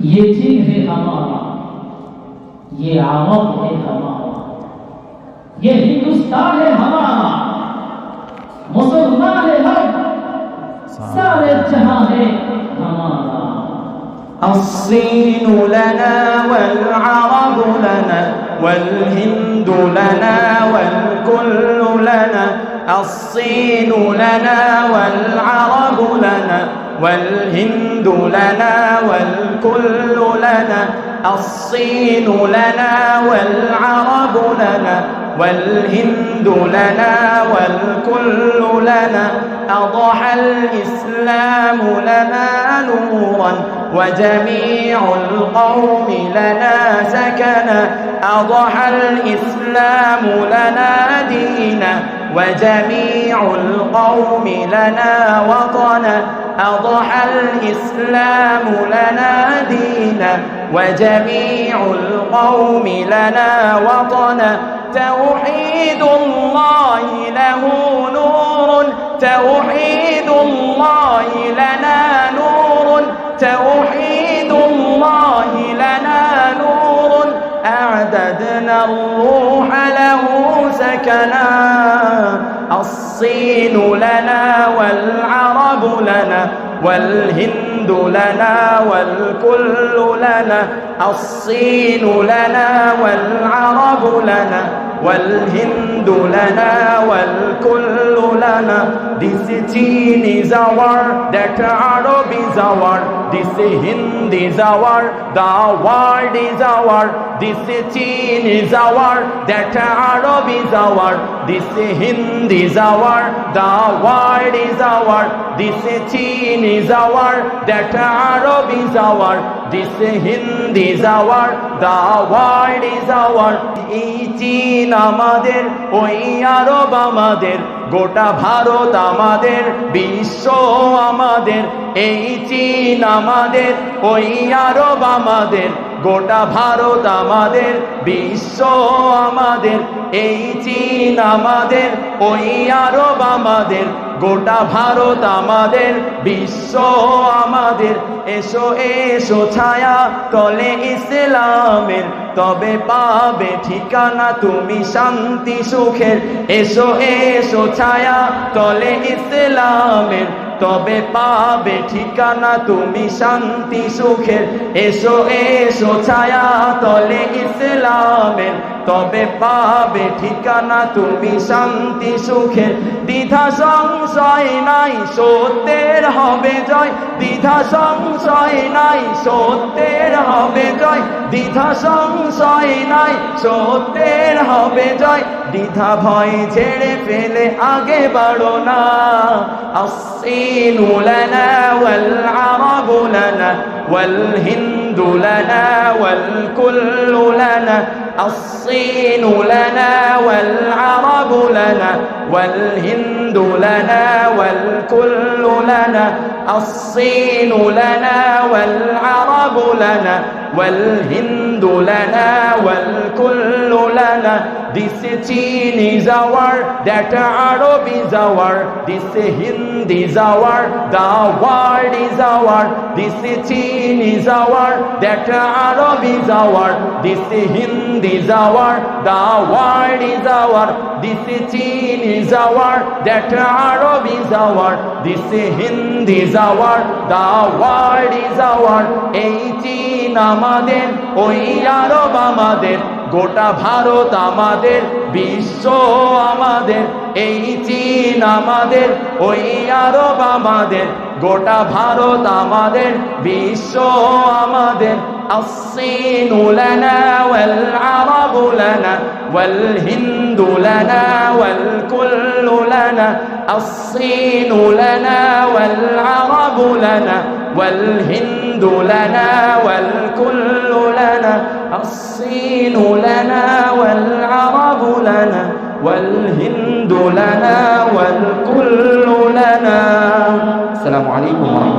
ये चीन है हमारा, ये आवाम है हमारा, ये हिंदुस्तान है हमारा, मुसलमान है हम, सारे जहां है हमारा। الصين لنا والعرب لنا والهند لنا والكل لنا الصين لنا والعرب لنا والهند لنا والكل لنا الصين لنا والعرب لنا والهند لنا والكل لنا أضحى الإسلام لنا نورا وجميع القوم لنا سكنا أضحى الإسلام لنا دينا وجميع القوم لنا وطنا أضحى الإسلام لنا دينا وجميع القوم لنا وطنا توحيد الله له نور توحيد الله لنا نور توحيد الله لنا نور أعددنا الروح له سكنا الصين لنا والعرب لنا والهند لنا والكل لنا الصين لنا والعرب لنا والهند لنا والكل لنا This Chin is our, that Arab is our, this Hind is our, the world is our. This Chin is our, that Arab is our, this Hind is our, the world is our. This Chin is our, that Arab is our, this Hind is our, the world is our. এই চীন আমাদের, ওই আরব আমাদের, গোটা ভারত আমাদের, বিশ্ব আমাদের। এই চীন আমাদের, ওই আরব আমাদের, গোটা ভারত আমাদের, বিশ্ব আমাদের। এই চীন আমাদের, ওই আরব আমাদের, গোটা ভারত আমাদের, বিশ্ব আমাদের। এসো এসো ছায়া তলে ইসলামের, তবে পাবে ঠিকানা তুমি শান্তি সুখের। এসো এসো ছায়া তলে ইসলামের, তবে পাবে ঠিকানা তুমি শান্তি সুখের। এসো এসো ছায়া তলে ইসলামের, তবে পাবে ঠিকানা তুমি শান্তি সুখের। দ্বিধা সংশয় নাই সত্যের হবে জয়, দ্বিধা সংশয় নাই সত্যের হবে জয়, দ্বিধা সংশয় নাই সত্যের হবে জয়। দ্বিধা ভয় ছেড়ে ফেলে আগে বাড়ো না। الصين لنا والعرب لنا والهند لنا والكل لنا الصين لنا والعرب لنا والهند لنا والكل لنا الصين لنا والعرب لنا والهند لنا والكل لنا This Chin is our, that Arab is our, this Hind is our, the world is our. This Chin is our, that Arab is our, this Hind is our, the world is our. This Chin is our, that Arab is our, this Hind is our, the world is our. এই চীন আমাদের, ওই আরব আমাদের, গোটা ভারত আমাদের, বিশ্ব আমাদের। এই চীন আমাদের, ওই আরব আমাদের, গোটা ভারত আমাদের, বিশ্ব আমাদের। الصين لنا والعرب لنا والهند لنا والكل لنا الصين لنا والعرب لنا والهند لنا والكل لنا الصين لنا والعرب لنا والهند لنا والكل لنا السلام عليكم ورحمة الله